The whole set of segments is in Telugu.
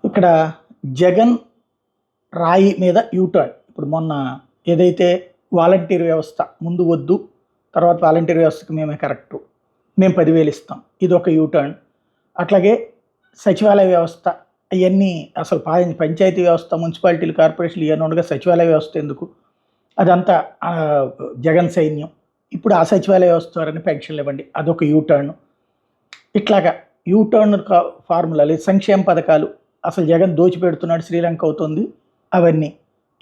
ఇక్కడ జగన్ రాయి మీద యూటర్న్. ఇప్పుడు మొన్న ఏదైతే వాలంటీర్ వ్యవస్థ ముందు వద్దు, తర్వాత వాలంటీర్ వ్యవస్థకి మేమే కరెక్టు, మేము 10,000 ఇస్తాం, ఇది ఒక యూటర్న్. అట్లాగే సచివాలయ వ్యవస్థ అవన్నీ అసలు పంచాయతీ వ్యవస్థ, మున్సిపాలిటీలు, కార్పొరేషన్లు ఇవన్నీ ఉండగా సచివాలయ వ్యవస్థ ఎందుకు, అదంతా జగన్ సైన్యం. ఇప్పుడు ఆ సచివాలయ వ్యవస్థ ద్వారానే పెన్షన్లు ఇవ్వండి, అదొక యూటర్న్. ఇట్లాగా యూటర్న్ ఫార్ములాలు, సంక్షేమ పథకాలు అసలు జగన్ దోచిపెడుతున్నాడు, శ్రీలంక అవుతుంది, అవన్నీ.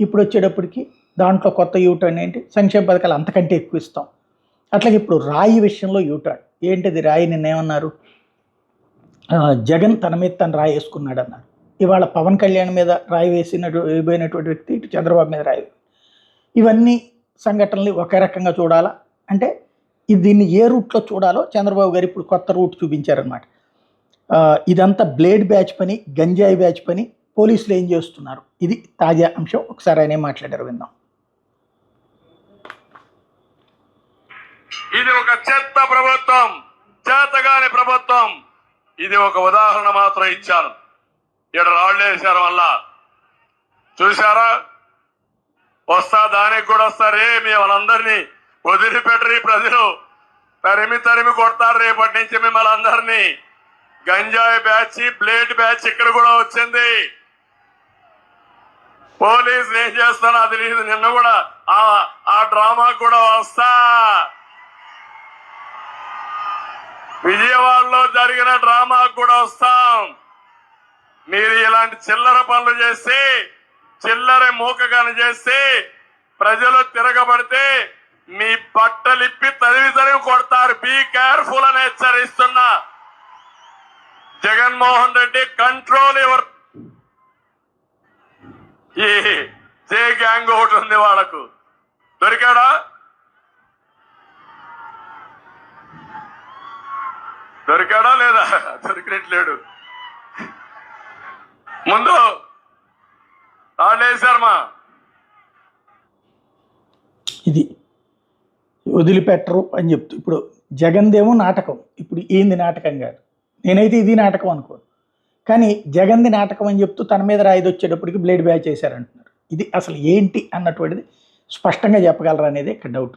ఇప్పుడు వచ్చేటప్పటికి దాంట్లో కొత్త యూటర్న్ ఏంటి, సంక్షేమ పథకాలు అంతకంటే ఎక్కువ ఇస్తాం. అట్లాగే ఇప్పుడు రాయి విషయంలో యూటర్న్ ఏంటిది, రాయి నిన్నేమన్నారు, జగన్ తన మీద తను రాయి వేసుకున్నాడు అన్నారు. ఇవాళ పవన్ కళ్యాణ్ మీద రాయి వేయబోయినటువంటి వ్యక్తి ఇటు చంద్రబాబు మీద రాయి. ఇవన్నీ సంఘటనలు ఒకే రకంగా చూడాలా అంటే దీన్ని ఏ రూట్లో చూడాలో చంద్రబాబు గారు ఇప్పుడు కొత్త రూట్ చూపించారనమాట. ఇదంతా బ్లేడ్ బ్యాచ్ పని, గంజాయి బ్యాచ్ పని, పోలీసులు ఏం చేస్తున్నారు, ఇది తాజా అంశం. ఒకసారి ఆయనే మాట్లాడారు, విందాం. ఇది ఒక చెత్త ప్రభుత్వం, చేతగాని ప్రభుత్వం. ఇది ఒక ఉదాహరణ మాత్రం ఇచ్చాను. ఇక్కడ రాళ్ళు వేశారు వల్ల చూసారా, వస్తా దానికి కూడా వస్తారే, మిమ్మల్ని వదిలిపెట్టరు ప్రజలు, తరిమి కొడతారు రేపటి నుంచి మిమ్మల్ని అందరినీ. గంజాయి బ్యాచ్, బ్లేడ్ బ్యాచ్ ఇక్కడ కూడా వచ్చింది. పోలీసులు ఏం చేస్తానో అది లేదు. నిన్న కూడా ఆ డ్రామా కూడా వస్తా. విజయవాడలో జరిగిన డ్రామా కూడా వస్తాం. మీరు ఇలాంటి చిల్లర పనులు చేసి, చిల్లర మూకగాని చేసి ప్రజలు తిరగబడితే మీ బట్టలిప్పి తరిమి కొడతారు. బీ కేర్ఫుల్ అని హెచ్చరిస్తున్నా. Jaganmohan Reddy, control your. ఈ జే గ్యాంగ్ ఒకటి ఉంది, వాళ్ళకు దొరికాడా? లేదా? దొరికినట్లేడు. ముందు రాళ్ళేశారమ్మా. ఇది వదిలిపెట్టరు అని చెప్తూ ఇప్పుడు జగన్దేమో నాటకం. ఇప్పుడు ఏంది నాటకం కాదు, నేనైతే ఇది నాటకం అనుకోను. కానీ జగన్ది నాటకం అని చెప్తూ తన మీద రాయిది వచ్చేటప్పటికి బ్లేడ్ బ్యాచ్ చేశారంటున్నారు. ఇది అసలు ఏంటి అన్నటువంటిది స్పష్టంగా చెప్పగలరా అనేది ఇక్కడ డౌట్.